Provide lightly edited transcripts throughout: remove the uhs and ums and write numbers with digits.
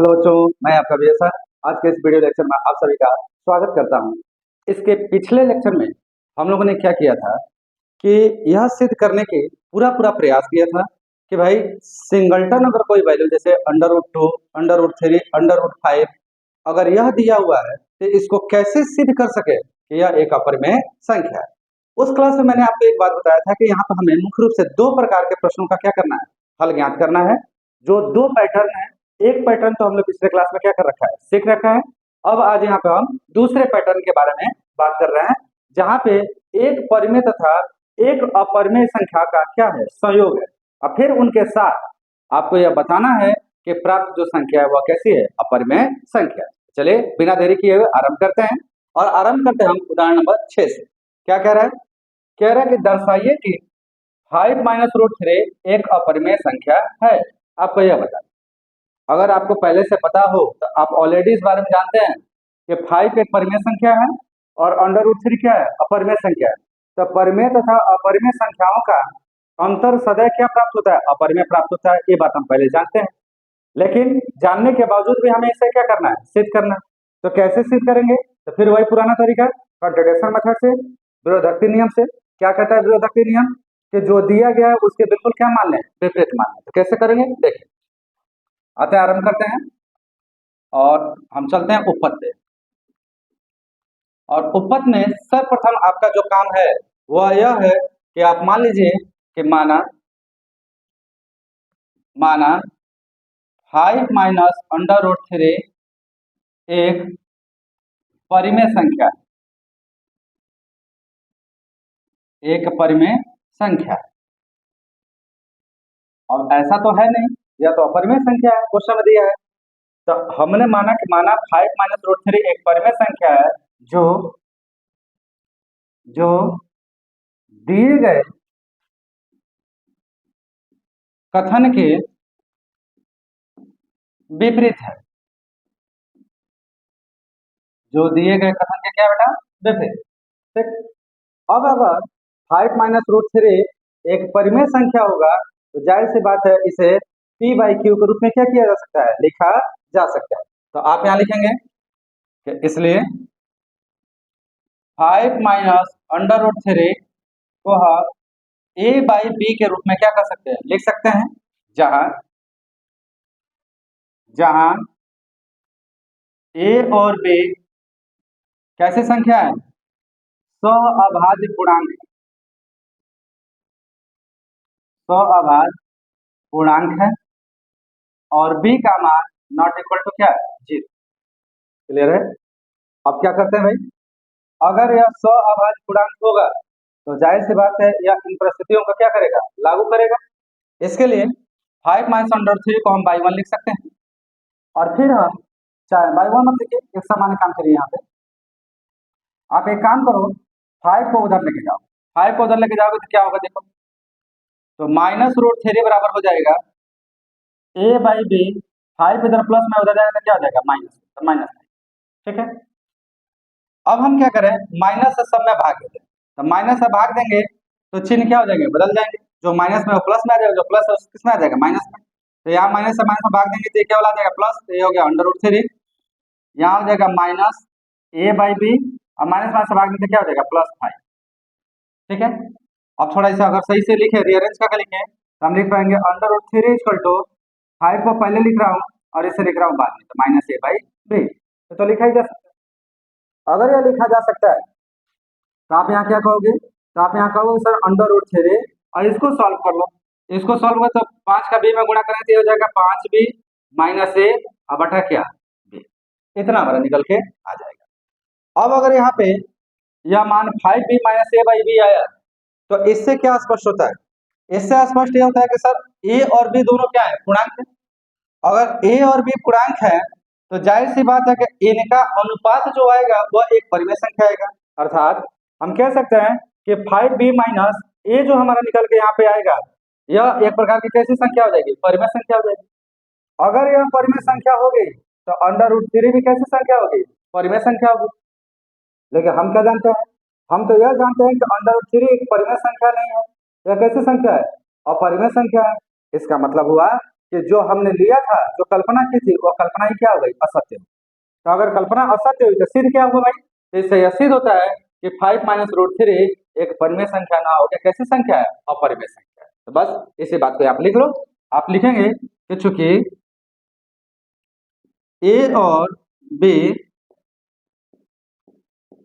Hello बच्चों, मैं आपका विजय सर। आज के इस वीडियो लेक्चर में आप सभी का स्वागत करता हूं। इसके पिछले लेक्चर में हम लोगों ने क्या किया था कि यह सिद्ध करने के पूरा पूरा प्रयास किया था कि भाई सिंगलटन अगर कोई वैल्यू जैसे √2, √3, √5 अगर यह दिया हुआ है तो इसको कैसे सिद्ध कर सके कि यह एक अपरिमेय संख्या है। उस क्लास में मैंने आपको एक बात बताया था कि यहाँ पर हमें मुख्य रूप से दो प्रकार के प्रश्नों का क्या करना है, हल ज्ञात करना है। जो दो पैटर्न है, एक पैटर्न तो हमने पिछले क्लास में क्या कर रखा है, सीख रखा है। अब आज यहाँ पे हम दूसरे पैटर्न के बारे में बात कर रहे हैं, जहाँ पे एक परिमेय तथा एक अपरिमेय संख्या का क्या है, संयोग है। और फिर उनके साथ आपको यह बताना है कि प्राप्त जो संख्या है वह कैसी है, अपरिमेय संख्या। चलिए बिना देरी किए हुए आरंभ करते हैं। और आरंभ करते हैं हम उदाहरण नंबर 6 से। क्या कह रहा है? कह रहा है कि दर्शाइए कि 5 - √3 एक अपरिमेय संख्या है। आपको यह बता, अगर आपको पहले से पता हो तो आप ऑलरेडी इस बारे में जानते हैं कि 5 एक परिमेय संख्या है और √3 क्या है, अपरिमेय संख्या है। तो परिमेय तथा अपरिमेय संख्याओं का अंतर सदैव क्या प्राप्त होता है, अपरिमेय प्राप्त होता है। ये बात हम पहले जानते हैं, लेकिन जानने के बावजूद भी हमें इसे क्या करना है, सिद्ध करना है। तो कैसे सिद्ध करेंगे? तो फिर वही पुराना तरीका कंट्राडिक्शन मेथड से, विरोधक नियम से। क्या कहता है विरोधक नियम? कि जो दिया गया है उसके बिल्कुल क्या मान लें, विपरीत मान लें। तो कैसे करेंगे देखिए, आते हैं आरंभ करते हैं और हम चलते हैं उपपद पे। और उपपद में सर्वप्रथम आपका जो काम है वह यह है कि आप मान लीजिए कि माना 5 - √3 एक परिमेय संख्या, एक परिमेय संख्या। और ऐसा तो है नहीं, यह तो अपरिमेय संख्या है, क्वेश्चन में दिया है। तो हमने माना 5 - √3 एक परिमेय संख्या है जो जो दिए गए कथन के विपरीत है। जो दिए गए कथन के क्या बेटा, विपरीत। ठीक। अब अगर 5 - √3 एक परिमेय संख्या होगा तो जाहिर सी बात है इसे p/q के रूप में क्या किया जा सकता है, लिखा जा सकता है। तो आप यहाँ लिखेंगे कि इसलिए 5 - √3 को हम a/b के रूप में क्या कर सकते हैं, लिख सकते हैं, जहां जहां a और b कैसी संख्या है, सहअभाज्य पूर्णांक, सहअभाज्य पूर्णांक है। और b का मान नॉट इक्वल टू क्या है, 0। क्लियर है? अब क्या करते हैं भाई, अगर यह सहअभाज्य पूर्णांक होगा तो जाहिर सी बात है यह इन परिस्थितियों को क्या करेगा, लागू करेगा। इसके लिए 5 - √3 को हम y1 लिख सकते हैं। और फिर हम चाहे y1 मत लिखिए, एक सामान्य काम करिए। यहाँ पे आप एक काम करो, 5 को उधर लेके जाओ। 5 को उधर लेके जाओगे तो क्या होगा देखो, तो -√3 बराबर हो जाएगा a/b। 5 इधर प्लस में उधर जाएगा तो क्या हो जाएगा, माइनस, तो माइनस। ठीक है। अब हम क्या करें, माइनस से सब में भाग देते हैं। तो माइनस से भाग देंगे तो चिन्ह क्या हो जाएंगे, बदल जाएंगे। जो माइनस में वो प्लस में आ जाएगा, जो प्लस है किस में आ जाएगा, माइनस में। तो यहाँ माइनस से माइनस में भाग देंगे तो ये क्या वाला आ जाएगा, प्लस। तो ये हो गया √3। यहाँ हो जाएगा माइनस a/b और माइनस माइनस से भाग देंगे तो क्या हो जाएगा, +5। ठीक है। अब थोड़ा सा अगर सही से लिखे, रिअरेंज करके लिखे तो हम लिख पाएंगे √3 = 5 को पहले लिख रहा हूँ और इसे लिख रहा हूँ बाद में, तो -a/b। तो लिखा ही जा सकता है। अगर यह लिखा जा सकता है तो आप यहाँ क्या कहोगे, तो आप यहाँ कहोगे सर √3 और इसको सॉल्व कर लो। इसको सॉल्व कर तो 5 का b में गुणा करें तो हो जाएगा 5b - a और बटा क्या, b। इतना हमारा निकल के आ जाएगा। अब अगर यहाँ पे यह मान 5b - a/b आया तो इससे क्या स्पष्ट होता है, इससे स्पष्ट यह होता है कि सर a और b दोनों क्या है, पूर्णांक है। अगर a और b पूर्णांक है तो जाहिर सी बात है कि इनका अनुपात जो आएगा वह एक परिमेय संख्या आएगा। अर्थात हम कह सकते हैं कि 5b - a जो हमारा निकल के यहाँ पे आएगा, यह एक प्रकार की कैसी संख्या हो जाएगी, परिमेय संख्या हो जाएगी। अगर यह परिमेय संख्या होगी तो √3 भी कैसी संख्या होगी, परिमेय संख्या होगी। लेकिन हम क्या जानते हैं, हम तो यह जानते हैं कि √3 एक परिमेय संख्या नहीं है, यह कैसी संख्या है, अपरिमेय संख्या है। इसका मतलब हुआ कि जो हमने लिया था, जो कल्पना की थी, वो कल्पना ही क्या हो गई, असत्य। तो अगर कल्पना असत्य हुई तो सिद्ध क्या होगा भाई? तो इससे यह सिद्ध होता है कि 5 माइनस रूट 3 एक परिमेय संख्या ना हो, कैसी संख्या है, अपरिमेय संख्या। तो बस इसी बात को आप लिख लो। आप लिखेंगे कि चूंकि ए और बी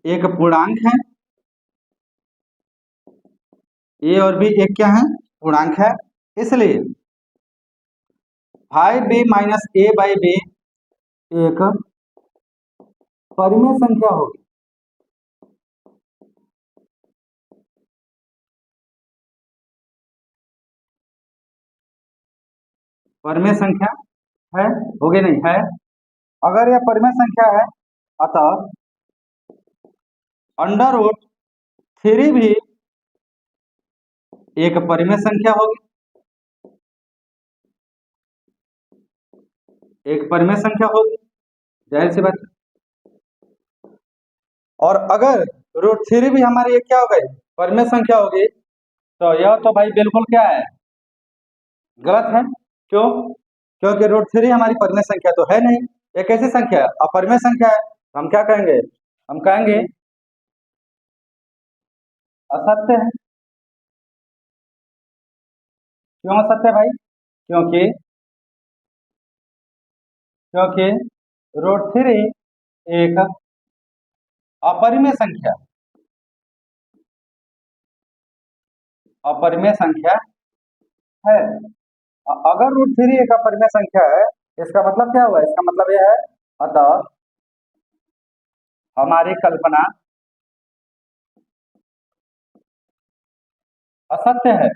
एक पूर्णांक है, ए और बी एक क्या है, पूर्णांक है, इसलिए 5b minus A by B एक परिमेय संख्या होगी। परिमेय संख्या है, होगी नहीं है। अगर यह परिमेय संख्या है, अतः अंडर रूट 3 भी एक परिमेय संख्या होगी, एक परिमेय संख्या होगी, जाहिर सी बात। और अगर रूट 3 भी हमारी ये क्या हो गई, परिमेय संख्या होगी, तो यह तो भाई बिल्कुल क्या है, गलत है। क्यों? क्योंकि रूट 3 हमारी परिमेय संख्या तो है नहीं, ये कैसी संख्या है, अपरिमेय संख्या है। हम क्या कहेंगे, हम कहेंगे असत्य है। क्यों असत्य भाई? क्योंकि क्योंकि रूट 3 एक अपरिमेय संख्या, अपरिमेय संख्या है। अगर रूट 3 एक अपरिमेय संख्या है, इसका मतलब क्या हुआ, इसका मतलब यह है, अतः हमारी कल्पना असत्य है।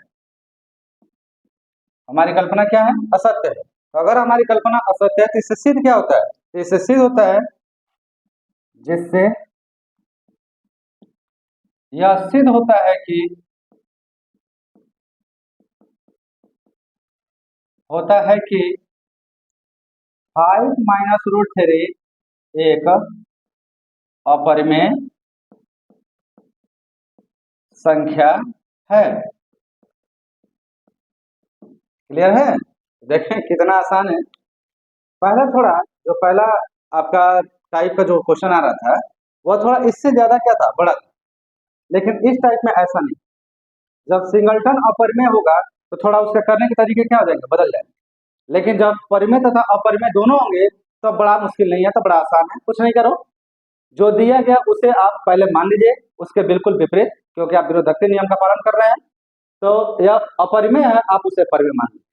हमारी कल्पना क्या है, असत्य है। तो अगर हमारी कल्पना असत्य है तो इससे सिद्ध क्या होता है, तो इससे सिद्ध होता है, जिससे यह सिद्ध होता है कि होता है कि 5 माइनस रूट 3 एक अपरिमेय संख्या है। क्लियर है? देखें कितना आसान है। पहला थोड़ा जो पहला आपका टाइप का जो क्वेश्चन आ रहा था, वह थोड़ा इससे ज्यादा क्या था, बड़ा था। लेकिन इस टाइप में ऐसा नहीं। जब सिंगलटन अपरिमेय होगा तो थोड़ा उसके करने के तरीके क्या हो जाएंगे, बदल जाएंगे। लेकिन जब परिमेय तथा अपरिमेय दोनों होंगे तो बड़ा मुश्किल नहीं है, तो बड़ा आसान है। कुछ नहीं करो, जो दिया गया उसे आप पहले मान लीजिए, उसके बिल्कुल विपरीत, क्योंकि आप विरोधक नियम का पालन कर रहे हैं। तो यह अपरिमेय है, आप उसे परिमेय मान लीजिए।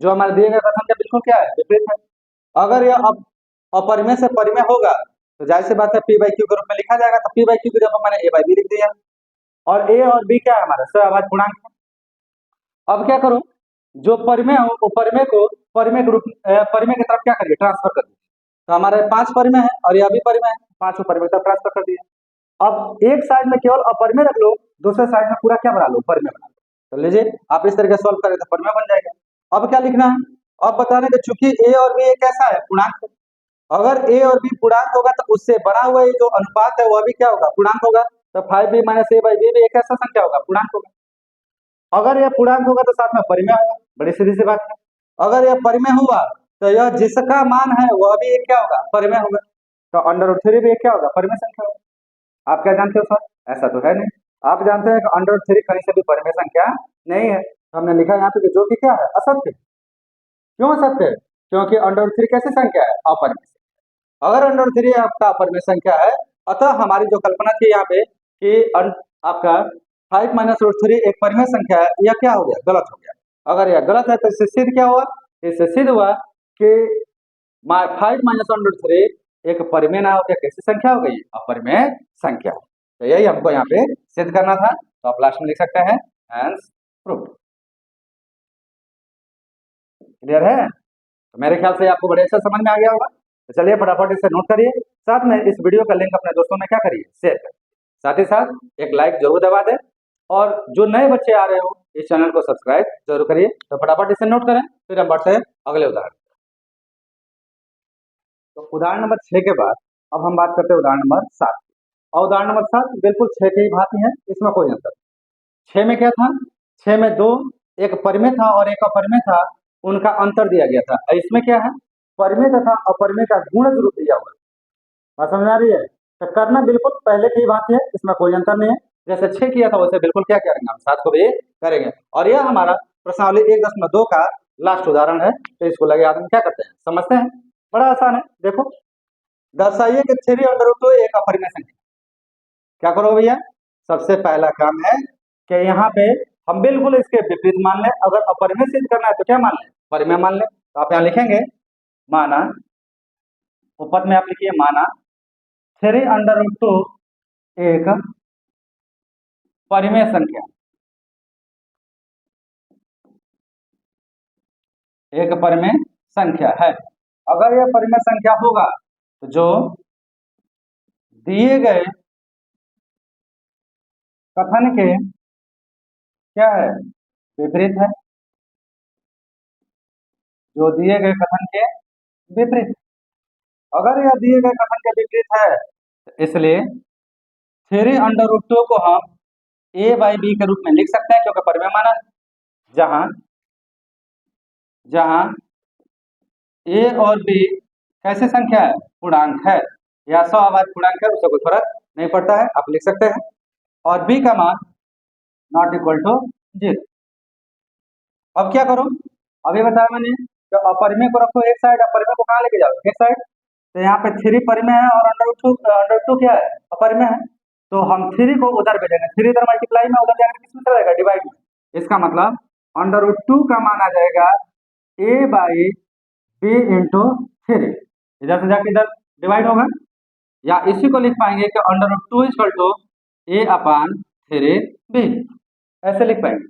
जो हमारे दिए गए कथन का बिल्कुल क्या है, विपरीत है। अगर यह अपरिमेय से परिमेय होगा तो जाहिर सी बात है पी बाई क्यू के रूप में लिखा जाएगा। तो पी बाई क्यू की जगह मैंने ए बाई बी लिख दिया, और ए और बी क्या है, हमारा सहअभाज्य पूर्णांक है। अब क्या करो, जो परिमेय हो वो परिमेय को परिमेय के रूप परिमेय की तरफ क्या करिए, ट्रांसफर कर दीजिए। तो हमारे 5 परिमेय है और यह भी परिमेय है, 5 परिमेय की तरफ ट्रांसफर कर दिए। अब एक साइड में केवल अपरिमेय रख लो, दूसरे साइड में पूरा क्या बना लो, परिमेय बना लो। तो लीजिए आप इस तरीके सॉल्व करें तो परिमेय बन जाएगा। अब क्या लिखना है, अब बताने कि चूंकि ए और बी एक ऐसा है पूर्णांक, अगर ए और बी पूर्णांक होगा तो उससे बना हुआ ये जो अनुपात है वह भी क्या होगा, पूर्णांक होगा। तो 5b minus A by B भी एक ऐसा संख्या होगा, पूर्णांक होगा। अगर यह पूर्णांक होगा तो साथ में परिमेय होगा, बड़ी सीधी सी बात है। अगर यह परिमेय हुआ तो यह जिसका मान है वह भी एक क्या होगा, परिमेय होगा। तो अंडर रूट 3 भी एक क्या होगा, परिमेय संख्या होगा। आप क्या जानते हो सर, ऐसा तो है नहीं। आप जानते हैं कि अंडर रूट 3 कहीं से भी परिमेय संख्या नहीं है। तो हमने लिखा यहाँ पे कि जो कि क्या है, असत्य। क्यों असत्य है? क्योंकि अंडर रूट 3 कैसी संख्या है, अपरिमेय। अगर अंडर रूट 3 आपका अपरिमेय संख्या है, अतः हमारी जो कल्पना थी यहाँ पे कि आपका 5 माइनस रूट 3 एक परिमेय संख्या है, यह क्या हो गया, गलत हो गया। अगर यह गलत है तो इससे सिद्ध क्या हुआ, इससे सिद्ध हुआ कि 5 माइनस अंडर रूट 3 एक परिमेय ना होकर कैसी संख्या हो गई, अपरिमेय संख्या। तो यही हमको यहाँ पे सिद्ध करना था। तो आप लास्ट में लिख सकते हैं हेंस प्रूफ। क्लियर है? तो मेरे ख्याल से आपको बड़े अच्छा समझ में आ गया होगा। तो चलिए फटाफट इसे नोट करिए, साथ में इस वीडियो का लिंक अपने दोस्तों में क्या करिए, शेयर करिए। साथ ही साथ एक लाइक जरूर दबा दें, और जो नए बच्चे आ रहे हो इस चैनल को सब्सक्राइब जरूर करिए। तो फटाफट इसे नोट करें, फिर हम बढ़ते हैं अगले उदाहरण। तो उदाहरण नंबर 6 के बाद अब हम बात करते हैं उदाहरण नंबर 7। और उदाहरण नंबर 7 बिल्कुल 6 की ही भांति है, इसमें कोई अंतर। 6 में क्या था, 6 में 2 एक परिमेय था और एक अपरिमेय था। उनका अंतर दिया गया था। इसमें क्या है, परिमेय तथा अपरिमेय का गुणज रूप दिया हुआ है। बात समझ आ रही है? तो करना बिल्कुल पहले की बात है, इसमें कोई अंतर नहीं है। जैसे 6 किया था वैसे बिल्कुल क्या करेंगे, हम 7 को भी करेंगे। और यह हमारा प्रश्नावली 1.2 का लास्ट उदाहरण है। तो इसको लगे आदमी क्या करते हैं, समझते हैं। बड़ा आसान है, देखो, दर्शाइए कि 3√2 एक अपरिमेय संख्या। क्या करो भैया, सबसे पहला काम है कि यहाँ पे हम बिल्कुल इसके विपरीत मान लें। अगर अपरिमेय सिद्ध करना है तो क्या मान लें, परिमेय मान लें। तो आप यहाँ लिखेंगे माना, उपपद में आप लिखिए माना 3√2 एक परिमेय संख्या, एक परिमेय संख्या है। अगर यह परिमेय संख्या होगा तो जो दिए गए कथन के क्या है, विपरीत है। जो दिए गए कथन के विपरीत, अगर यह दिए गए कथन के विपरीत है तो इसलिए 3√2 को हम a/b के रूप में लिख सकते हैं, क्योंकि परिमेय माना है। जहां जहां a और b कैसे संख्या है, पूर्णांक है, या सवाभाज्य पूर्णांक है, उससे कोई फर्क नहीं पड़ता है, आप लिख सकते हैं। और b का मान नॉट इक्वल टू 0। अब क्या करूं, अभी बताया मैंने, तो अपरिमेय को रखो एक साइड, अपरिमेय को कहाँ लेके जाओ, एक साइड। तो यहाँ पे 3 परिमेय है और √2 क्या है, अपरिमेय है। तो हम 3 को उधर भेजेंगे, 3 इधर मल्टीप्लाई में, उधर जाकर किसमें चला जाएगा, डिवाइड में। इसका मतलब √2 का मान आ जाएगा a/b इंटू 3। इधर से जाकर इधर डिवाइड होगा, या इसी को लिख पाएंगे कि √2 इक्वल टू a/3b, ऐसे लिख पाएंगे।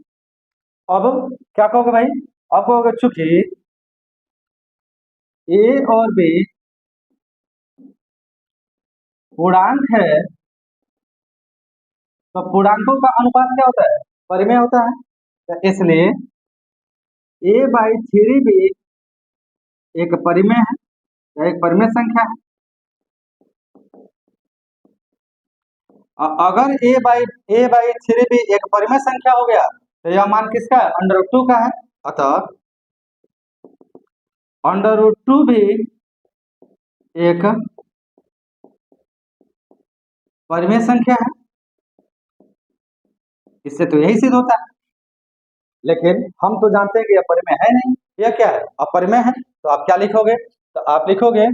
अब क्या कहोगे भाई, अब कहोगे चूंकि a और b पूर्णांक है, तो पूर्णांकों का अनुपात क्या होता है, परिमेय होता है। तो इसलिए a/3b एक परिमेय है, या एक परिमेय संख्या है। अगर a/3b एक परिमेय संख्या हो गया तो यह मान किसका है, √2 का है। अतः √2 भी एक परिमेय संख्या है। इससे तो यही सिद्ध होता है, लेकिन हम तो जानते हैं कि यह परिमेय है नहीं, यह क्या है, अपरिमेय है। तो आप क्या लिखोगे, तो आप लिखोगे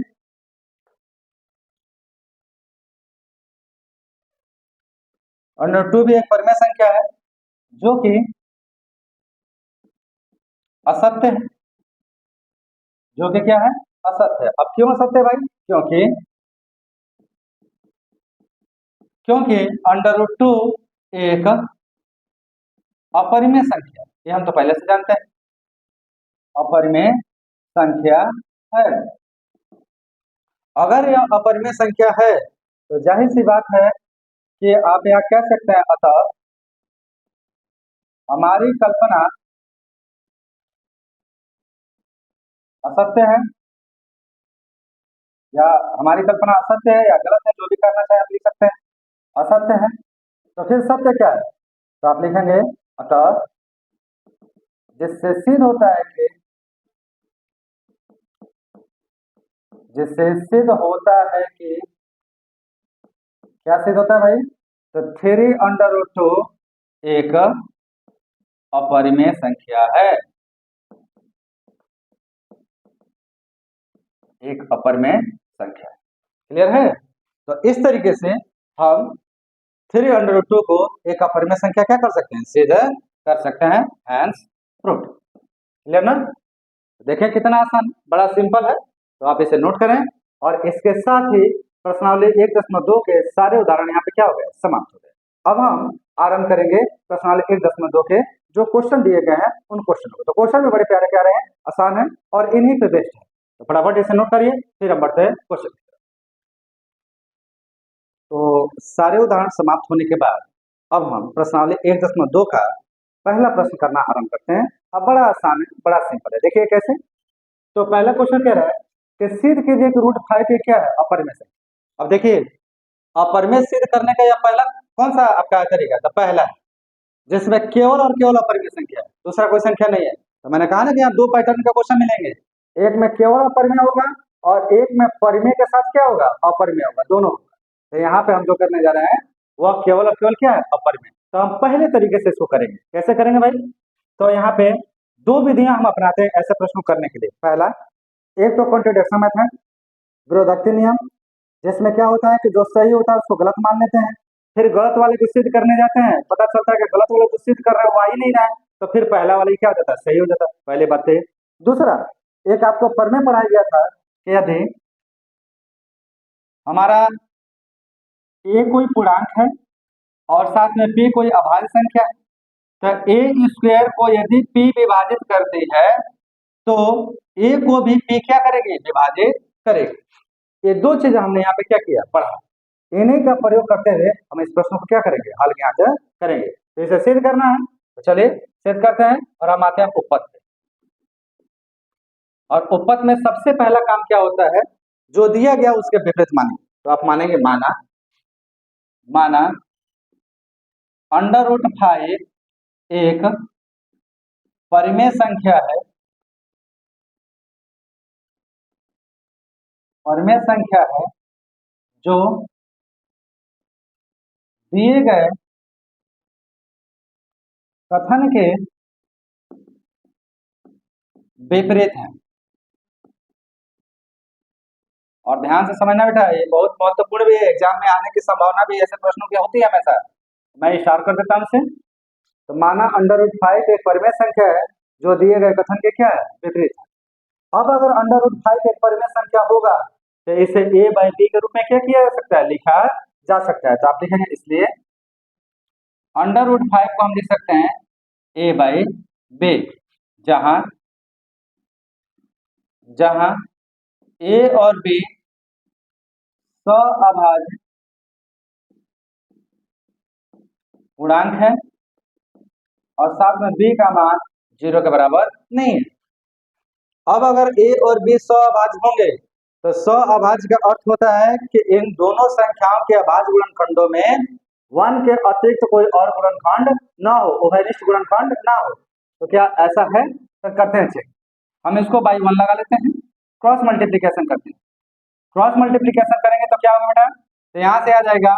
√2 भी एक परिमेय संख्या है जो कि असत्य है, जो कि क्या है, असत्य है। अब क्यों असत्य है भाई, क्योंकि क्योंकि √2 एक अपरिमेय संख्या, ये हम तो पहले से जानते हैं, अपरिमेय संख्या है। अगर यह अपरिमेय संख्या है तो जाहिर सी बात है कि आप यहाँ कह सकते हैं, अतः हमारी कल्पना असत्य है, या हमारी कल्पना असत्य है या गलत है, जो भी करना चाहे आप लिख सकते हैं, असत्य है। तो फिर सत्य क्या है, तो आप लिखेंगे अतः जिससे सिद्ध होता है कि, जिससे सिद्ध होता है कि, क्या सिद्ध होता है भाई, तो 3√2 एक अपरिमेय संख्या है, एक अपरिमेय संख्या। क्लियर है? तो इस तरीके से हम 3√2 को एक अपरिमेय संख्या क्या कर सकते हैं, सिद्ध कर सकते हैं, हैंस प्रूव्ड। क्लियर ना? देखिए कितना आसान, बड़ा सिंपल है। तो आप इसे नोट करें, और इसके साथ ही प्रश्नावली 1.2 के सारे उदाहरण यहाँ पे क्या हो गए, समाप्त हो गए। अब हम आरंभ करेंगे प्रश्नावली 1.2 के जो क्वेश्चन दिए गए हैं उन क्वेश्चन को। तो क्वेश्चन भी बड़े प्यारे प्यारे हैं, आसान है और इन्हीं पे बेस्ड है। तो फटाफट इसे नोट करिए, फिर हम बढ़ते हैं क्वेश्चन। तो सारे उदाहरण समाप्त होने के बाद अब हम प्रश्नावली 1.2 का पहला प्रश्न करना आरंभ करते हैं। अब बड़ा आसान है, बड़ा सिंपल है, देखिए कैसे। तो पहला क्वेश्चन कह रहा है कि सिद्ध कीजिए कि √5 ये क्या है, अपरिमेय संख्या। अब देखिए, अपरिमेय सिद्ध करने का यह पहला कौन सा आपका तरीका है, तो पहला है जिसमें केवल और केवल अपरिमेय संख्या है, दूसरा कोई संख्या नहीं है। तो मैंने कहा ना कि यहाँ दो पैटर्न का क्वेश्चन मिलेंगे, एक में केवल अपरिमेय होगा और एक में परिमेय के साथ क्या होगा, अपरिमेय होगा, दोनों होगा। तो यहाँ पे हम जो करने जा रहे हैं वह केवल और केवल क्या है, अपरिमेय। तो हम पहले तरीके से इसको करेंगे, कैसे करेंगे भाई? तो यहाँ पे दो विधियां हम अपनाते हैं ऐसे प्रश्न को करने के लिए। पहला, एक तो कॉन्ट्रडिक्शन मेथड, विरोधोक्ति नियम, जिसमें क्या होता है कि जो सही होता है उसको गलत मान लेते हैं, फिर गलत वाले को सिद्ध करने जाते हैं, पता चलता है कि गलत वाले को सिद्ध कर रहे हैं वो आ ही नहीं रहा है, तो फिर पहला वाला ही क्या हो जाता है, सही हो जाता है। पहली बात है। दूसरा, एक आपको प्रमेय पढ़ाया गया था कि यदि हमारा ए कोई पूर्णांक है और साथ में पी कोई अभाज्य संख्या है, तो ए स्क्वायर को यदि पी विभाजित करती है तो ए को भी पी क्या करेगी, विभाजित करेगी। ये दो चीजें हमने यहाँ पे क्या किया, पढ़ा। इन्हीं का प्रयोग करते हुए हम इस प्रश्न को क्या करेंगे, हल यहाँ से करेंगे। तो इसे सिद्ध करना है, तो चलिए सिद्ध करते हैं और हम आते हैं उपपत्ति पे। और उपपत्ति में सबसे पहला काम क्या होता है, जो दिया गया उसके विपरीत मानेंगे। तो आप मानेंगे माना √5 एक परिमेय संख्या है, परिमेय संख्या है जो दिए गए कथन के विपरीत है। और ध्यान से समझना बेटा, ये बहुत महत्वपूर्ण भी है, एग्जाम में आने की संभावना भी ऐसे प्रश्नों की होती है हमेशा। मैं इशारा कर देता हूं इसे। तो माना √5 एक परिमेय संख्या है जो दिए गए कथन के क्या है, विपरीत है। अब अगर √5 एक परिमेय संख्या होगा तो इसे a/b के रूप में क्या किया जा सकता है, लिखा जा सकता है। तो आप लिखेंगे, इसलिए √5 को हम लिख सकते हैं a/b, जहां जहां a और b अभाज्य पूर्णांक है और साथ में b का मान 0 के बराबर नहीं है। अब अगर a और b अभाज्य होंगे तो अभाज्य का अर्थ होता है कि इन दोनों संख्याओं के अभाज्य गुणनखंडों में 1 के अतिरिक्त कोई और गुणनखंड ना हो, उभयनिष्ठ गुणनखंड ना हो। तो क्या ऐसा है? तो करते हैं चेक। हम इसको बाई 1 लगा लेते हैं, क्रॉस मल्टीप्लीकेशन करते हैं। क्रॉस मल्टीप्लीकेशन करेंगे तो क्या होगा बेटा, तो यहाँ से आ जाएगा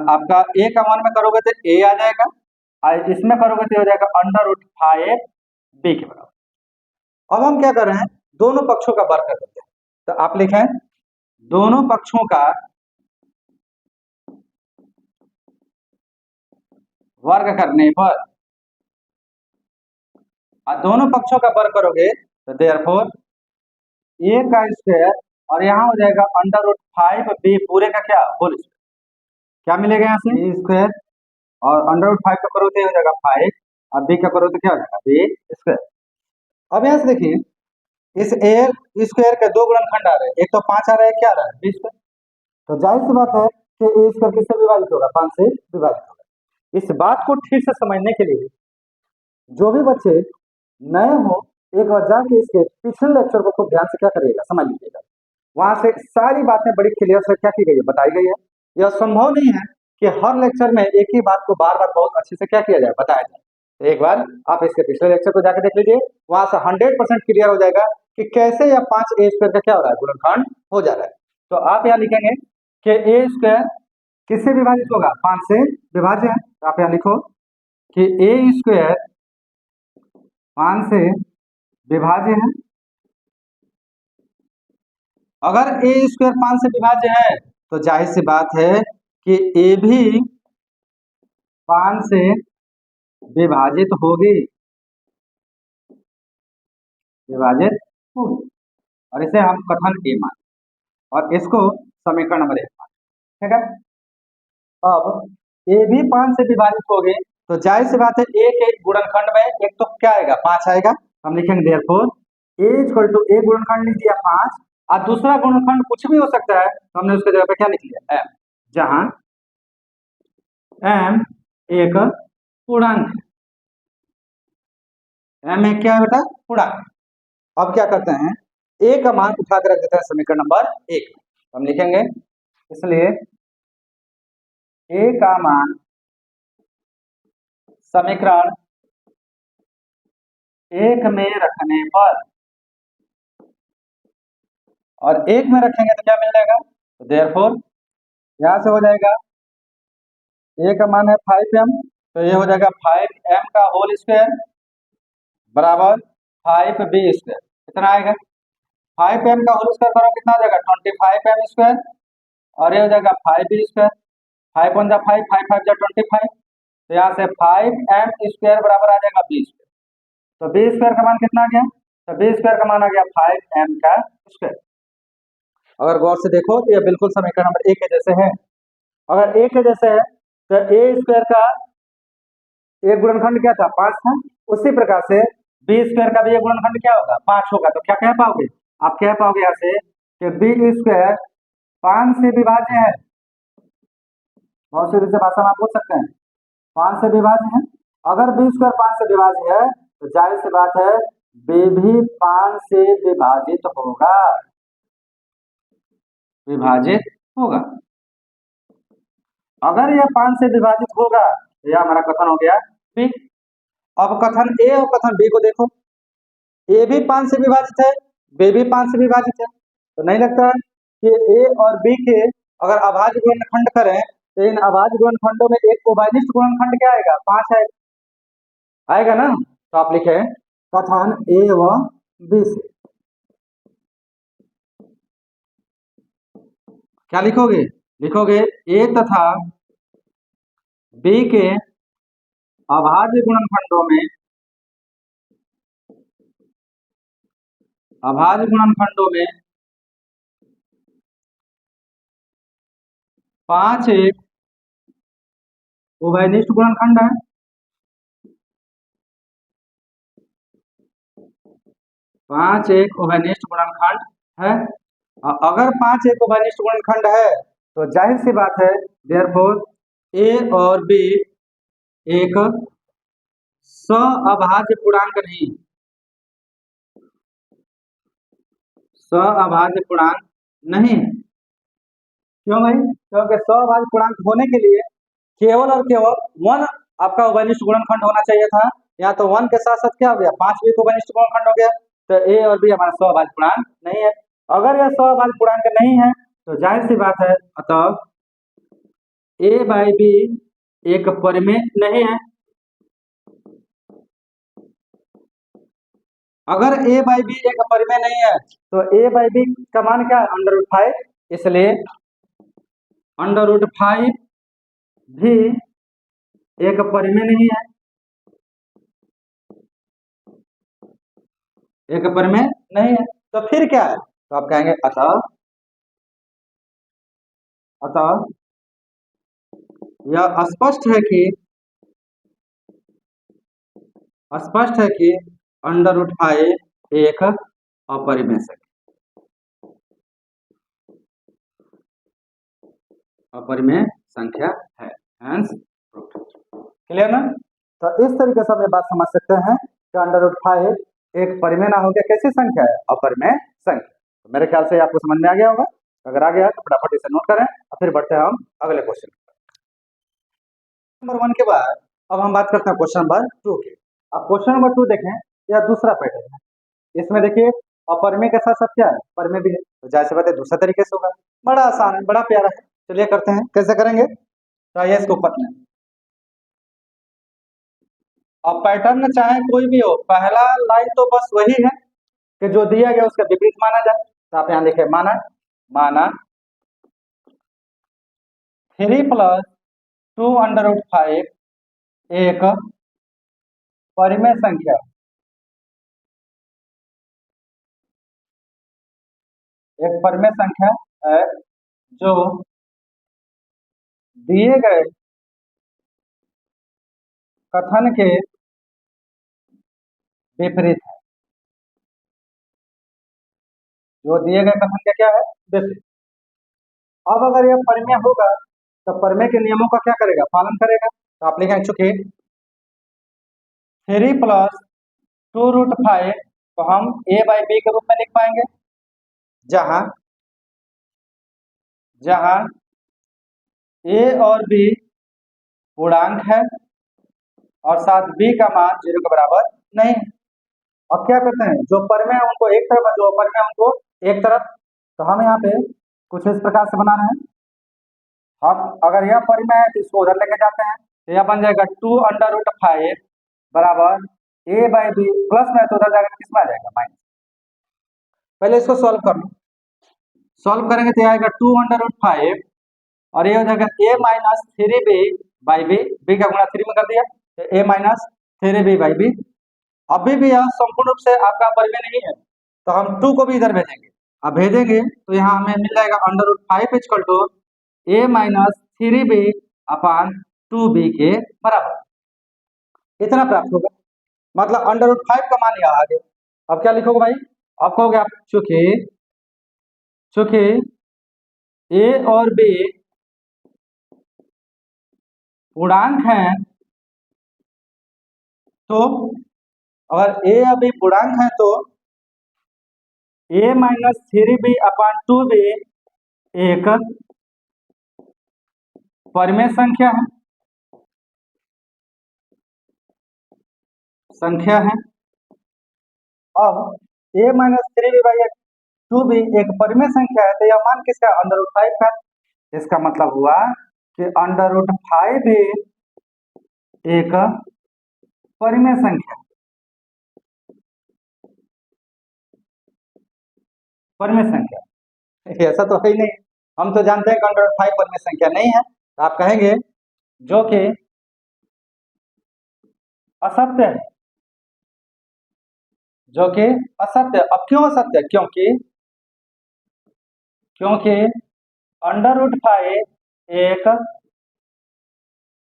आपका a का मान में करोगे तो a आ जाएगा और इसमें करोगे तो हो जाएगा √5 b के बराबर। अब हम क्या कर रहे हैं, दोनों पक्षों का वर्ग कर देते हैं। तो आप लिखें दोनों पक्षों का वर्ग करने पर, और दोनों पक्षों का वर्ग करोगे तो देयरफॉर a का स्क्वायर और यहाँ हो जाएगा √5b पूरे का क्या, होल स्क्वायर। क्या मिलेगा यहाँ से, a स्क्वायर और √5 का करो तो हो जाएगा 5 और b का करो तो क्या हो जाएगा, b स्क्वायर। अब यहाँ से देखिए, इस a स्क्वायर के दो गुणनखंड आ रहे हैं, एक तो 5 आ रहा है, क्या आ रहा है, b स्क्वायर। तो जाहिर सी बात है कि a स्क्वायर किससे विभाजित होगा, 5 से विभाजित होगा। इस बात को ठीक से समझने के लिए जो भी बच्चे नए हो, एक बार जाके इसके पिछले लेक्चर को खूब ध्यान से क्या करिएगा, समझ लीजिएगा। वहां से सारी बातें बड़ी क्लियर से क्या की गई है, बताई गई है। यह संभव नहीं है कि हर लेक्चर में एक ही बात को बार बार बहुत अच्छे से क्या किया जाए, बताया जाए। तो एक बार आप इसके पिछले लेक्चर को जाकर देख लीजिए, वहां से 100% क्लियर हो जाएगा कि कैसे यह 5a स्क्वायर का क्या हो रहा है, गुणनखंड हो जा रहा है। तो आप यहाँ लिखेंगे कि a स्क्वायर किससे विभाजित होगा, 5 से विभाज्य है। तो आप यहाँ लिखो कि a स्क्वायर 5 से विभाज्य है। अगर a स्क्वायर 5 से विभाज्य है तो जाहिर सी बात है कि a भी 5 से विभाजित होगी, विभाजित होगी। और इसे हम कथन a मान और इसको समीकरण नंबर 1 मान, ठीक है। अब a भी 5 से विभाजित होगी तो जाहिर सी बात है a के गुणनखंड में एक तो क्या आएगा, 5 आएगा। हम लिखेंगे देयरफॉर a = a गुणनखंड लिख दिया 5 और दूसरा गुणनखंड कुछ भी हो सकता है, तो हमने उसके जगह पे क्या लिख लिया, m, जहां m एक पूर्णांक है। m एक क्या है बेटा, पूर्णांक। अब क्या करते हैं, a का मान उठा कर रख देते हैं समीकरण नंबर 1। हम लिखेंगे इसलिए a का मान समीकरण एक में रखने पर, और एक में रखेंगे तो क्या मिल जाएगा, तो देयरफॉर यहां से हो जाएगा ए का मान है 5m, तो ये हो जाएगा 5m का होल स्क्वायर बराबर 5b²। कितना आएगा, 5m का होल स्क्वायर करो कितना आ जाएगा 25m², और ये हो जाएगा 5b²। 5 वन जा 5, 5 5 जा 25, तो यहाँ से 5m² बराबर आ जाएगा b²। तो b² का मान कितना आ गया, तो b² का मान आ गया 5m का स्क्वायर। अगर गौर से देखो तो ये बिल्कुल समीकरण नंबर 1 के जैसे है। अगर 1 के जैसे है तो a² का एक गुणनखंड क्या था, 5 था। उसी प्रकार से b² का भी एक गुणनखंड क्या होगा, 5 होगा। तो क्या कह पाओगे, आप कह पाओगे यहाँ से कि b² 5 से विभाज्य है। बहुत सीधी सी भाषा में आप बोल सकते हैं 5 से विभाज्य है। अगर b² 5 से विभाज्य है तो जाहिर सी बात है b भी 5 से विभाजित होगा, विभाजित होगा। अगर यह 5 से विभाजित होगा तो यह हमारा कथन हो गया b। अब कथन ए और कथन बी को देखो, ए भी 5 से विभाजित है, बी भी 5 से विभाजित है। तो नहीं लगता है कि ए और बी के अगर अभाज्य गुणनखंड करें तो इन अभाज्य गुणनखंडों में एक उभयनिष्ठ गुणनखंड क्या आएगा, 5 आएगा ना। तो आप लिखे कथन ए व बी से क्या लिखोगे, लिखोगे ए तथा बी के अभाज्य गुणनखंडों में, अभाज्य गुणनखंडों में 5 एक उभयनिष्ठ गुणनखंड है। 5 एक उभयनिष्ठ गुणनखंड है। अगर 5 एक उभयनिष्ठ गुणनखंड है तो जाहिर सी बात है देयरफॉर ए और बी एक सअभाज्य पूर्णांक नहीं, सअभाज्य पूर्णांक नहीं। क्यों भाई, क्योंकि सअभाज्य पूर्णांक होने के लिए केवल और केवल 1 आपका उभयनिष्ठ गुणनखंड होना चाहिए था। यहाँ तो 1 के साथ साथ क्या हो गया, 5 भी उभयनिष्ठ गुणनखंड हो गया। तो ए और बी हमारा सअभाज्य पूर्णांक नहीं है। अगर यह सअभाज्य पूर्णांक नहीं है तो जाहिर सी बात है अतः ए बाई बी एक परिमेय नहीं है। अगर ए बाई बी एक परिमेय नहीं है तो ए बाई बी का मान क्या है, √5, इसलिए √5 भी एक परिमेय नहीं है, एक परिमेय नहीं है। तो फिर क्या है, तो आप कहेंगे अतः यह स्पष्ट है कि √5 एक अपरिमेय संख्या, अपरिमेय संख्या है। क्लियर ना। तो इस तरीके से हम ये बात समझ सकते हैं कि √5 एक परिमेय ना होकर कैसी संख्या है, अपरिमेय संख्या। तो मेरे ख्याल से आपको समझ में आ गया होगा। अगर आ गया तो फटाफट इसे नोट करें और फिर बढ़ते हैं हम अगले क्वेश्चन नंबर 1 के बाद। अब हम बात करते हैं क्वेश्चन नंबर 2 की। अब क्वेश्चन नंबर 2 देखें, यह दूसरा पैटर्न है। इसमें देखिए अपरिमेय के साथ साथ क्या है, परिमेय भी है। तो जैसे बात है दूसरा तरीके से होगा, बड़ा आसान है, बड़ा प्यारा है। चलिए करते हैं, कैसे करेंगे, तो आइए इसको पढ़ते हैं। अब पैटर्न चाहे कोई भी हो, पहला लाइन तो बस वही है कि जो दिया गया उसका विपरीत माना जाए। तो आप यहाँ लिखे माना 3 + 2√5 एक परिमेय संख्या, एक परिमेय संख्या है जो दिए गए कथन के विपरीत है। जो दिए गए कथन का क्या है, विपरीत। अब अगर यह परिमेय होगा तो परिमेय के नियमों का क्या करेगा, पालन करेगा। तो आप लिखें चुके 3 + 2√5 को हम a बाई बी के रूप में लिख पाएंगे, जहां जहां a और b पूर्णांक है और साथ b का मान 0 के बराबर नहीं है। अब क्या करते हैं, जो परिमेय है उनको एक तरफ और जो अपरिमेय है उनको एक तरफ। तो हम यहाँ पे कुछ इस प्रकार से बना रहे हैं। हम अगर यह परिमेय है तो इसको उधर लेके जाते हैं, तो यह बन जाएगा 2√5 बराबर a बाई बी, प्लस में तो उधर जाकर किस में आ जाएगा, माइनस। पहले इसको सॉल्व कर लो, सॉल्व करेंगे तो आएगा 2√5 और ये हो जाएगा a minus 3b by b, b का गुणा 3 में कर दिया, तो a minus 3b by B. अभी भी यह संपूर्ण रूप से आपका परिमेय नहीं है, तो हम 2 को भी इधर भेजेंगे। अब भेजेंगे तो यहाँ हमें मिल जाएगा √5 equal to a minus 3b upon 2b के बराबर, इतना प्राप्त होगा। मतलब √5 का मान यहाँ आ गया। अब क्या लिखोगे भाई, अब कहोगे आप चूंकि a और b पूर्णांक हैं, तो अगर a और b पूर्णांक हैं तो a minus 3b upon 2b एक परिमेय संख्या है। अब a minus 3b by 2b एक परिमेय संख्या है, तो यह मान किसका, √5 का। इसका मतलब हुआ कि √5 भी एक परिमेय संख्या, ऐसा तो है ही नहीं। हम तो जानते हैं कि √5 परिमेय संख्या नहीं है, तो आप कहेंगे जो कि असत्य है, जो कि असत्य। अब क्यों असत्य, क्योंकि √5 एक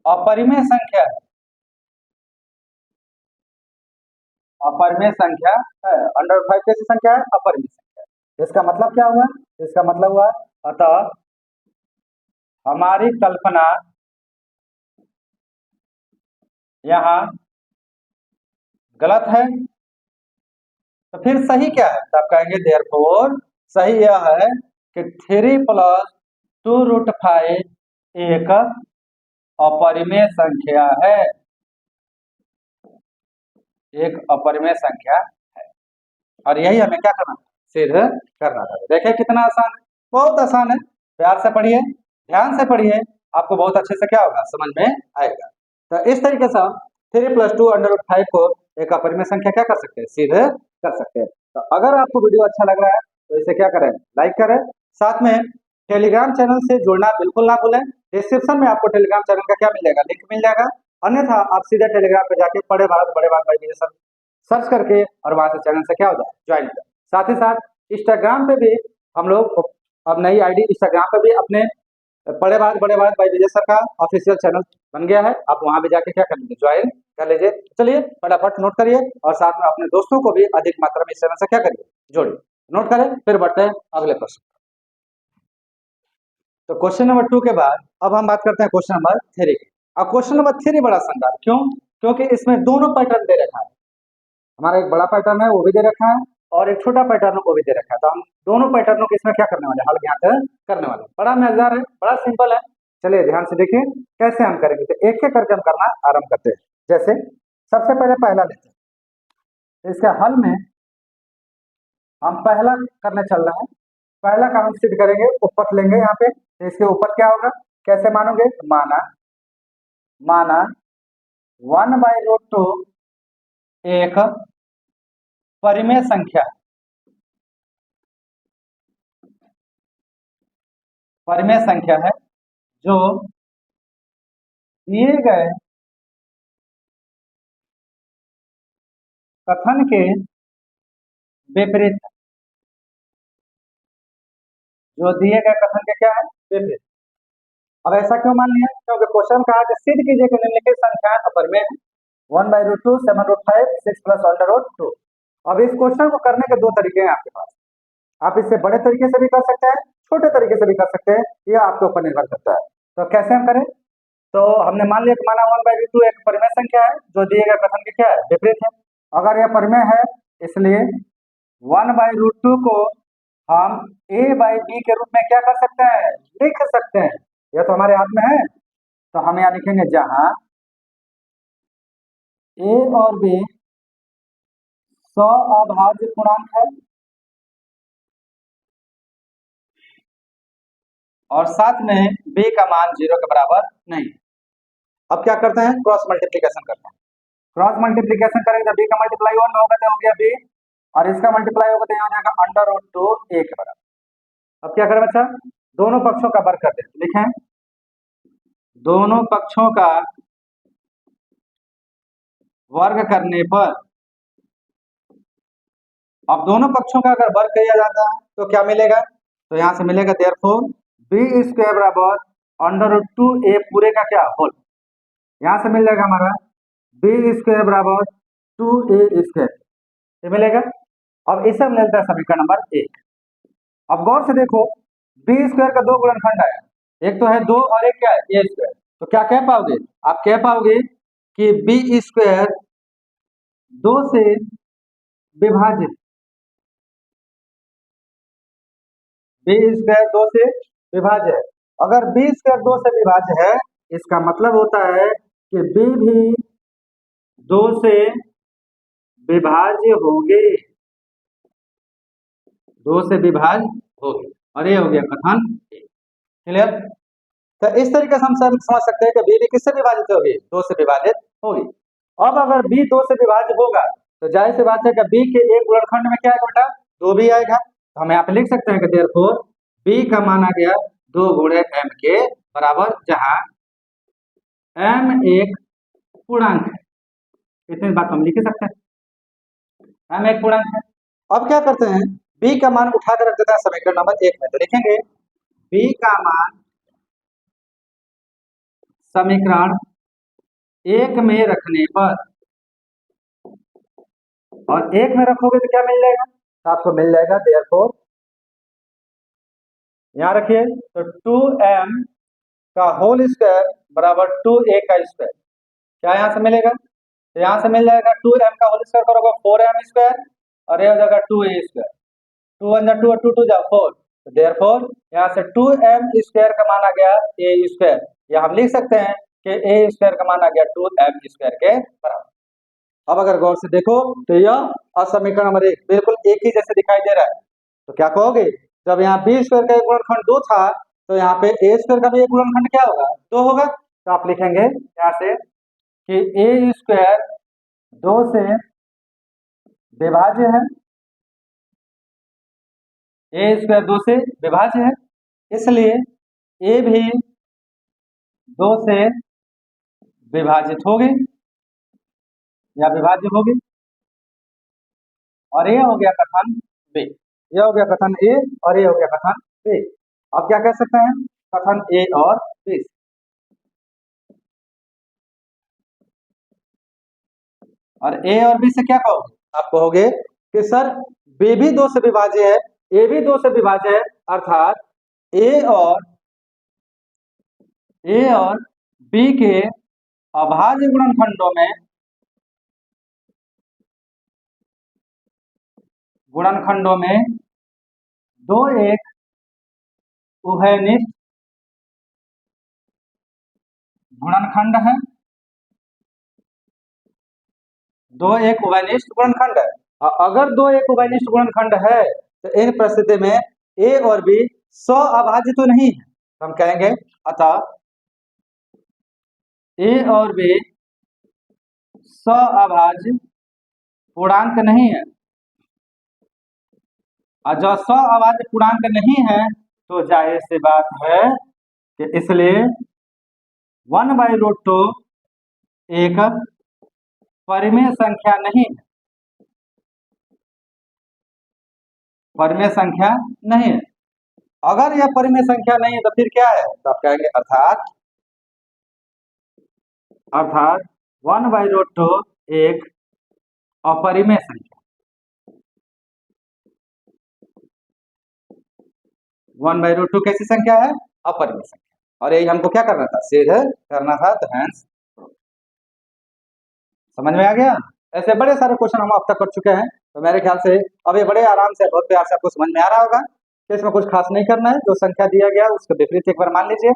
अपरिमेय संख्या है, √5 कैसी संख्या है, अपरिमेय संख्या। इसका मतलब क्या हुआ, इसका मतलब हुआ अतः हमारी कल्पना यहाँ गलत है। तो फिर सही क्या है, तो आप कहेंगे देयरफॉर सही यह है कि 3 प्लस 2√5 एक अपरिमेय संख्या है, एक अपरिमेय संख्या है। और यही हमें क्या करना था, सिद्ध करना था। देखिए कितना आसान है, बहुत आसान है। प्यार से पढ़िए, ध्यान से पढ़िए, आपको बहुत अच्छे से क्या होगा, समझ में आएगा। तो इस तरीके से हम 3 प्लस 2√5 को एक अपरिमेय संख्या क्या कर सकते हैं, सिद्ध कर सकते हैं। तो अगर आपको वीडियो अच्छा लग रहा है तो इसे क्या करें, लाइक करें। साथ में टेलीग्राम चैनल से जुड़ना बिल्कुल ना भूलें। डिस्क्रिप्शन में आपको टेलीग्राम चैनल का क्या मिल जाएगा, लिंक मिल जाएगा। अन्यथा आप सीधे टेलीग्राम पे जाके बड़े भारत भाई सर्च करके और वहां से चैनल से क्या हो जाए, ज्वाइन करें। साथ ही साथ इंस्टाग्राम पे भी हम लोग अब नई आईडी इंस्टाग्राम पे भी अपने बड़े भारत भाई विजय सर का ऑफिशियल चैनल बन गया है। आप वहां भी जाके क्या कर लीजिए, ज्वाइन कर लीजिए। चलिए फटाफट नोट करिए और साथ में अपने दोस्तों को भी अधिक मात्रा में इस चैनल से क्या करिए, जोड़िए। नोट करें, फिर बढ़ते हैं अगले प्रश्न। तो क्वेश्चन नंबर 2 के बाद अब हम बात करते हैं क्वेश्चन नंबर 3 की। अब क्वेश्चन नंबर 3 बड़ा शानदार, क्यों, क्योंकि इसमें दोनों पैटर्न दे रखा है। हमारा एक बड़ा पैटर्न है वो भी दे रखा है और एक छोटा पैटर्न वो भी दे रखा है। तो हम दोनों पैटर्नों को इसमें क्या करने वाले, हल ज्ञात करने वाले। बड़ा मजेदार है, बड़ा सिंपल है। चलिए ध्यान से देखिए कैसे हम करेंगे। तो एक एक करके हम करना आरंभ करते हैं। जैसे सबसे पहले पहला लेते हैं, इसके हल में हम पहला करने चल रहे हैं। पहला का हम सिद्ध करेंगे, उपपथ लेंगे यहाँ पे। तो इसके ऊपर क्या होगा, कैसे मानोगे, माना 1/√2 एक परिमेय संख्या है जो दिए गए कथन के विपरीत, जो दिए गए कथन के क्या है, विपरीत। अब ऐसा क्यों मान लिया, क्योंकि क्वेश्चन कहा कि सिद्ध कीजिए कि निम्नलिखित संख्याएं अपरिमेय है। 1/√2, 7√5, 6 प्लस 1/√2। अब इस क्वेश्चन को करने के दो तरीके हैं आपके पास। आप इसे बड़े तरीके से भी कर सकते हैं, छोटे तरीके से भी कर सकते हैं, यह आपके ऊपर निर्भर करता है। तो कैसे हम करें, तो हमने मान लिया कि माना 1/√2 एक परिमेय संख्या है जो दिए गए कथन के क्या है, विपरीत है। अगर यह परिमेय है इसलिए 1/√2 को हम a बाई बी के रूप में क्या कर सकते हैं, लिख सकते हैं। यह तो हमारे हाथ में है। तो हम यहाँ लिखेंगे जहां a और b 100 अभाज्य पूर्णांक है और साथ में b का मान 0 के बराबर नहीं। अब क्या करते हैं, क्रॉस मल्टीप्लीकेशन करते हैं। क्रॉस मल्टीप्लीकेशन करेंगे तो b का मल्टीप्लाई 1 होगा तो हो गया b, और इसका मल्टीप्लाई होगा तो ये हो जाएगा √2 a के बराबर। अब क्या करें बच्चा, दोनों पक्षों का वर्ग करते हैं। लिखें दोनों पक्षों का वर्ग करने पर, अब दोनों पक्षों का अगर वर्ग किया जाता है तो क्या मिलेगा, तो यहां से मिलेगा देयरफॉर b² बराबर √2a पूरे का क्या होल, यहां से मिल जाएगा हमारा b² बराबर 2a², ये मिलेगा। अब इसे हम लेते हैं समीकरण नंबर 1। अब गौर से देखो b² का दो गुणनखंड है, एक तो है 2 और एक क्या है a², तो क्या कह पाओगे, आप कह पाओगे कि b² 2 से विभाजित, b² 2 से विभाज्य है। अगर b² 2 से विभाज्य है इसका मतलब होता है कि b भी 2 से विभाज्य होगे, 2 से विभाज्य होगी, और ये हो गया कथन क्लियर। तो इस तरीके से हम समझ सकते हैं कि b भी किससे विभाजित होगी, 2 से विभाजित होगी। अब अगर b 2 से विभाज्य होगा तो जाहिर सी बात है कि b के एक गुणनखंड में क्या आएगा बेटा, 2 भी आएगा। तो हम यहाँ पे लिख सकते हैं कि देयरफॉर b का मान आ गया 2 गुणे m के बराबर, जहां m एक पूर्णांक है, इतनी बात हम लिख सकते हैं, m एक पूर्णांक है। अब क्या करते हैं, b का मान उठाकर रख देते हैं समीकरण नंबर 1 में, तो लिखेंगे b का मान समीकरण 1 में रखने पर, और 1 में रखोगे तो क्या मिल जाएगा, तो आपको मिल जाएगा देयरफॉर, यहां रखिए तो 2m का होल स्क्वायर बराबर 2a का स्क्वायर, क्या यहां से मिलेगा, तो यहां से मिल जाएगा 2m का होल स्क्वायर करोगे 4m², और ये हो जाएगा 2a², 2 1 2 2 2 4, तो देयरफॉर यहां से 2m² का मान आ गया a², या हम लिख सकते हैं कि a² का मान आ गया 2m² के बराबर। अब अगर गौर से देखो तो यह समीकरण नंबर 1 बिल्कुल एक ही जैसे दिखाई दे रहा है, तो क्या कहोगे, जब यहाँ b² का एक गुणनखंड 2 था तो यहाँ पे a² का भी एक गुणनखंड क्या होगा, 2 होगा। तो आप लिखेंगे यहाँ से कि a² 2 से विभाज्य है, a² 2 से विभाज्य है, इसलिए a भी 2 से विभाजित होगी या विभाज्य होगी, और ये हो गया कथन बी, ये हो गया कथन ए और ये हो गया कथन बी। अब क्या कह सकते हैं, कथन ए और बी, और ए और बी से क्या कहोगे, आप कहोगे कि सर बी भी 2 से विभाज्य है, ए भी 2 से विभाज्य है, अर्थात ए और बी के अभाज्य गुणनखंडों में दो एक उभयनिष्ठ गुणनखंड है, दो एक उभयनिष्ठ गुणनखंड है। अगर दो एक उभयनिष्ठ गुणनखंड है तो इन परिस्थिति में ए और बी स्व अभाज्य तो नहीं है, हम कहेंगे अतः ए और बी स्व अभाज्य पूर्णांक नहीं है, और जब स्व अभाज्य पूर्णांक नहीं है तो जाहिर सी बात है कि इसलिए 1/√2 एक परिमेय संख्या नहीं है, परिमेय संख्या नहीं है। अगर यह परिमेय संख्या नहीं है तो फिर क्या है, तो आप कहेंगे अर्थात 1/√2 एक अपरिमेय संख्या, 1/√2 कैसी संख्या है, अपरिमेय संख्या, और यही हमको क्या करना था, सिद्ध करना था। तो हैंस समझ में आ गया। ऐसे बड़े सारे क्वेश्चन हम अब तक कर चुके हैं, तो मेरे ख्याल से अब ये बड़े आराम से बहुत प्यार से आपको समझ में आ रहा होगा कि इसमें कुछ खास नहीं करना है, जो संख्या दिया गया उसके विपरीत एक बार मान लीजिए,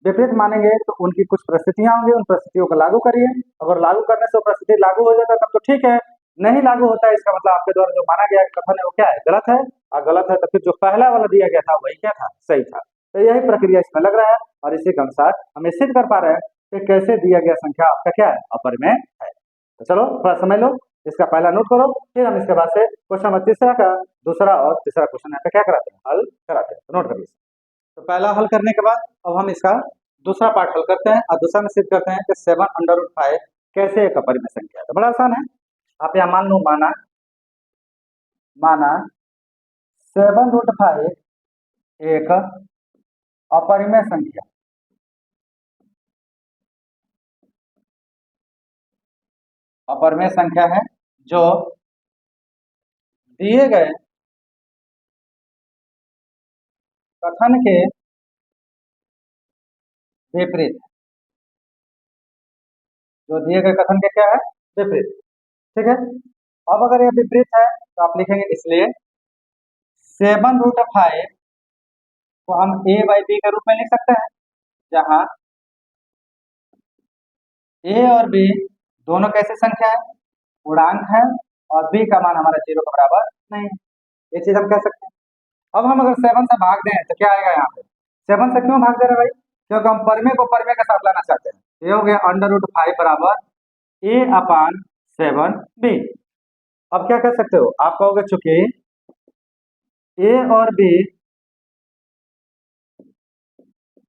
विपरीत मानेंगे तो उनकी कुछ परिस्थितियां होंगी, उन परिस्थितियों को लागू करिए, अगर लागू करने से परिस्थिति लागू हो जाता है तब तो ठीक है, नहीं लागू होता है, इसका मतलब आपके द्वारा जो माना गया कथन है वो क्या है, गलत है। और गलत है तो फिर जो पहला वाला दिया गया था वही क्या था, सही था। तो यही प्रक्रिया इसमें लग रहा है और इसी के अनुसार हम ये सिद्ध कर पा रहे हैं कि कैसे दिया गया संख्या आपका क्या है, अपरिमेय है। तो चलो थोड़ा समझ लो, इसका पहला नोट करो, फिर हम इसके बाद से क्वेश्चन नंबर तीसरा का दूसरा और तीसरा क्वेश्चन यहाँ पे क्या कराते हैं, हल कराते हैं। तो नोट करिए। तो पहला हल करने के बाद अब हम इसका दूसरा पार्ट हल करते हैं और दूसरा में सिद्ध करते हैं कि 7√5 कैसे एक अपरिमेय संख्या है। तो बड़ा आसान है, आप यहाँ मान लो माना माना 7√5 एक अपरिमेय संख्या, अपरिमेय संख्या है जो दिए गए कथन के विपरीत, जो दिए गए कथन के क्या है, विपरीत। ठीक है, अब अगर यह विपरीत है तो आप लिखेंगे इसलिए 7√5 को हम a/b के रूप में लिख सकते हैं, जहां a और b दोनों कैसी संख्या है, पूर्णांक है, और b का मान हमारा 0 के बराबर नहीं है। ये चीज हम कह सकते हैं। अब हम अगर 7 से भाग दें तो क्या आएगा यहाँ पे, 7 से क्यों भाग दे रहे भाई, क्योंकि हम परिमेय को परिमेय के साथ लाना चाहते हैं। ये हो गया √5 बराबर a/7b। अब क्या कर सकते हो, आप कहोगे चूंकि a और b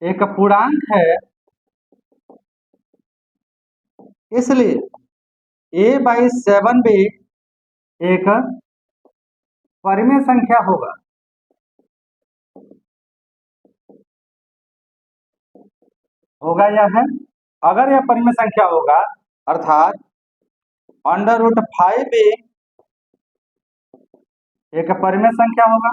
एक पूर्णांक है, इसलिए a/7b एक परिमेय संख्या होगा। होगा या है, अगर यह परिमेय संख्या होगा अर्थात √5 भी एक परिमेय संख्या होगा,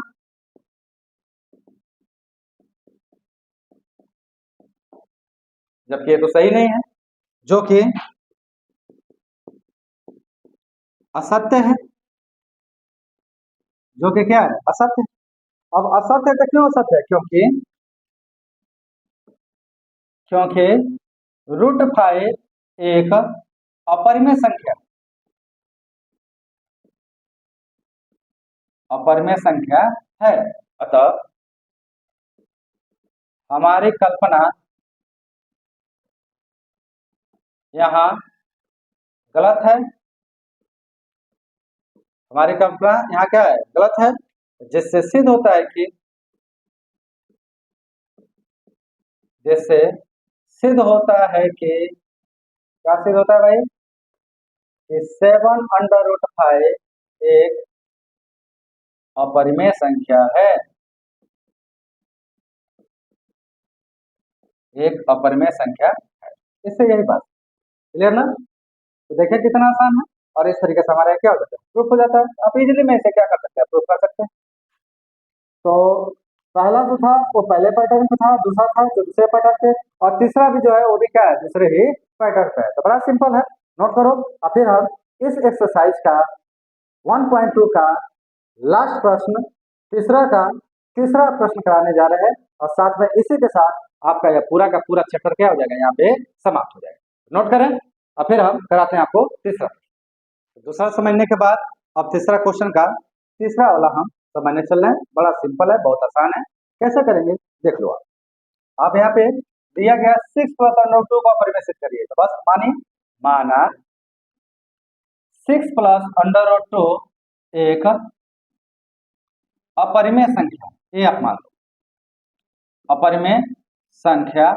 जबकि ये तो सही नहीं है, जो कि असत्य है, जो कि क्या है, असत्य। अब असत्य तो क्यों असत्य है, क्योंकि क्योंकि √5 एक अपरिमेय संख्या, अपरिमेय संख्या है। अतः हमारी कल्पना यहाँ गलत है, हमारी कल्पना यहाँ क्या है, गलत है, जिससे सिद्ध होता है कि जिससे सिद्ध होता है कि क्या सिद्ध होता है भाई, कि 7√5 एक अपरिमेय संख्या है, एक अपरिमेय संख्या है। इससे यही बात क्लियर ना। तो देखिए कितना आसान है, और इस तरीके से हमारा क्या हो जाता है, प्रूफ हो जाता है। आप इजीली में इसे क्या कर सकते हैं, प्रूफ कर सकते हैं। तो पहला जो था वो पहले पैटर्न पे था, दूसरा था जो दूसरे पैटर्न पे, और तीसरा भी जो है वो भी क्या है, दूसरे ही पैटर्न पे है। तो बड़ा सिंपल है, नोट करो। और फिर हम इस एक्सरसाइज का 1.2 का लास्ट प्रश्न, तीसरा प्रश्न कराने जा रहे हैं, और साथ में इसी के साथ आपका यह पूरा का पूरा चैप्टर क्या हो जाएगा, यहाँ पे समाप्त हो जाएगा। नोट करें, और फिर हम कराते हैं आपको तीसरा। दूसरा समझने के बाद अब तीसरा क्वेश्चन का तीसरा वाला हम समझने चल रहे हैं। बड़ा सिंपल है, बहुत आसान है, कैसे करेंगे देख लो। आप यहाँ पे दिया गया 6 + √2 को परिभाषित करिए। तो बस माना 6 + √2 एक अपरिमेय संख्या, ये आप मान लो अपरिमेय संख्या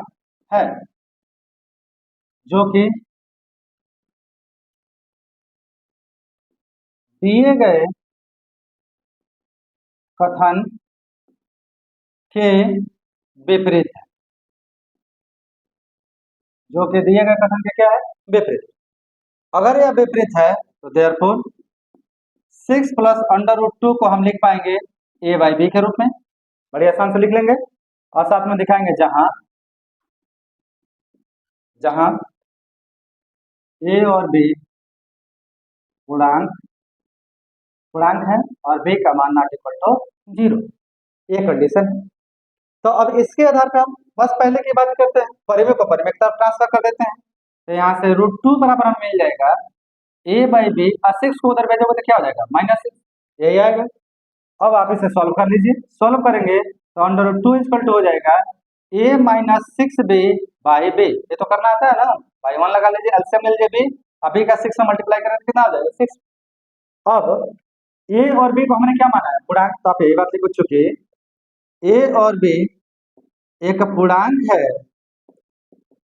है, जो कि दिए गए कथन के विपरीत है, जो कि दिए गए कथन के क्या है, विपरीत। अगर यह विपरीत है तो देयरफॉर 6 + √2 को हम लिख पाएंगे a/b के रूप में, बड़ी आसान से लिख लेंगे, और साथ में दिखाएंगे जहां जहां a और b पूर्णांक है और b का मान ≠ 0, ये कंडीशन है। तो अब इसके आधार पर हम बस पहले की बात करते हैं, परिमेय को परिमेय की तरफ ट्रांसफर कर देते हैं। तो यहाँ से √2 बराबर हमें मिल जाएगा ए बाई बी, 6 को उधर भेजोगे तो क्या हो जाएगा -6, यही आएगा। अब आप इसे सॉल्व कर लीजिए, सॉल्व करेंगे तो अंडर 2 इक्वल टू हो जाएगा a-6b बाई बी, ये तो करना आता है ना, बाई 1 लगा लीजिए, एलसीएम ले लीजिए बी, अभी का 6 से मल्टीप्लाई करेंगे कितना हो जाएगा 6। अब ए और बी को हमने क्या माना है, पूर्णांक, तो आप यही बात लिख चुके, ए और बी एक पूर्णांक है,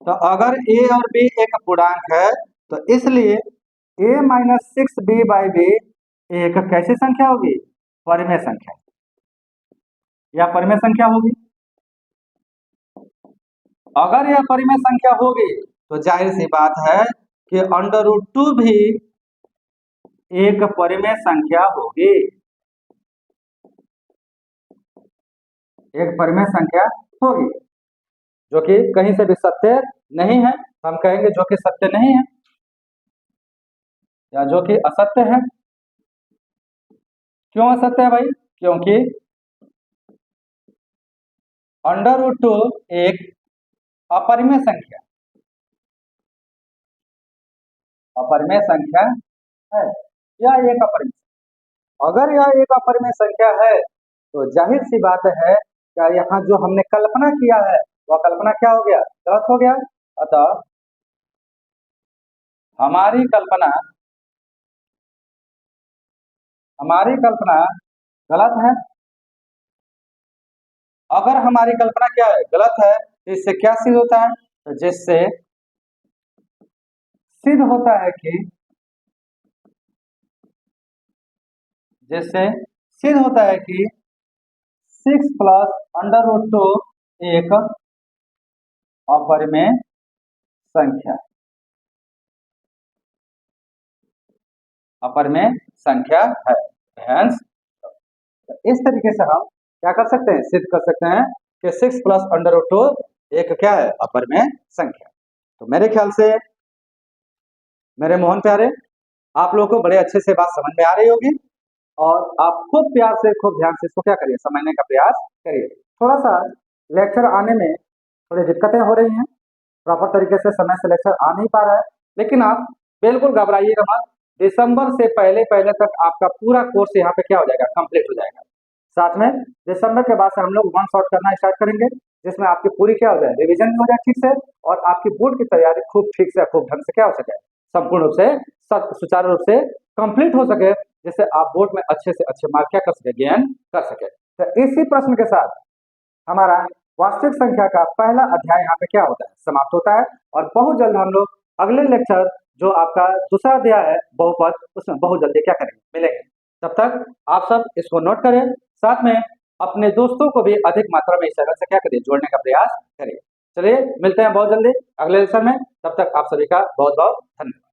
तो अगर ए और बी एक पूर्णांक है तो इसलिए a-6b बाई बी एक कैसी संख्या होगी, परिमेय संख्या, या परिमेय संख्या होगी। अगर यह परिमेय संख्या होगी तो जाहिर सी बात है कि अंडर रूट 2 भी एक परिमेय संख्या होगी, एक परिमेय संख्या होगी, जो कि कहीं से भी सत्य नहीं है, हम कहेंगे जो कि सत्य नहीं है या जो कि असत्य है। क्यों असत्य है भाई, क्योंकि अंडर रूट 2 एक अपरिमेय संख्या, अपरिमेय संख्या है, यह एक अपरिमेय, अगर यह एक अपरिमेय संख्या है तो जाहिर सी बात है क्या यहाँ जो हमने कल्पना किया है वह कल्पना क्या हो गया, गलत हो गया। अतः हमारी कल्पना गलत है। अगर हमारी कल्पना क्या है, गलत है, तो इससे क्या सिद्ध होता है, तो जिससे सिद्ध होता है कि जिससे सिद्ध होता है कि 6 प्लस अंडर रूट 2 एक अपरिमेय संख्या, अपरिमेय संख्या है। Hence, तो इस तरीके से हम क्या कर सकते हैं, सिद्ध कर सकते हैं कि 6 प्लस अंडर रूट 2 एक क्या है, अपरिमेय संख्या। तो मेरे ख्याल से मेरे मोहन प्यारे, आप लोगों को बड़े अच्छे से बात समझ में आ रही होगी, और आप खूब प्यार से खूब ध्यान से इसको क्या करिए, समझने का प्रयास करिए। थोड़ा सा लेक्चर आने में थोड़ी दिक्कतें हो रही हैं, प्रॉपर तरीके से समय से लेक्चर आ नहीं पा रहा है, लेकिन आप बिल्कुल घबराइएगा मत, दिसंबर से पहले पहले तक आपका पूरा कोर्स यहाँ पे क्या हो जाएगा, कंप्लीट हो जाएगा। साथ में दिसंबर के बाद से हम लोग 1 शॉट करना स्टार्ट करेंगे, जिसमें आपकी पूरी क्या हो जाए, रिविजन भी हो जाए ठीक से, और आपकी बोर्ड की तैयारी खूब ठीक से खूब ढंग से क्या हो सके, संपूर्ण रूप से सुचारू रूप से कंप्लीट हो सके, जिससे आप बोर्ड में अच्छे से अच्छे मार्क क्या कर सके, गेन कर सके। तो इसी प्रश्न के साथ हमारा वास्तविक संख्या का पहला अध्याय यहाँ पे क्या होता है, समाप्त होता है, और बहुत जल्द हम लोग अगले लेक्चर जो आपका दूसरा अध्याय है बहुपद, उसमें बहुत जल्दी क्या करेंगे, मिलेंगे। तब तक आप सब इसको नोट करें, साथ में अपने दोस्तों को भी अधिक मात्रा में इस चैनल से क्या करिए, जोड़ने का प्रयास करिए। चलिए मिलते हैं बहुत जल्दी अगले लेक्चर में, तब तक आप सभी का बहुत बहुत धन्यवाद।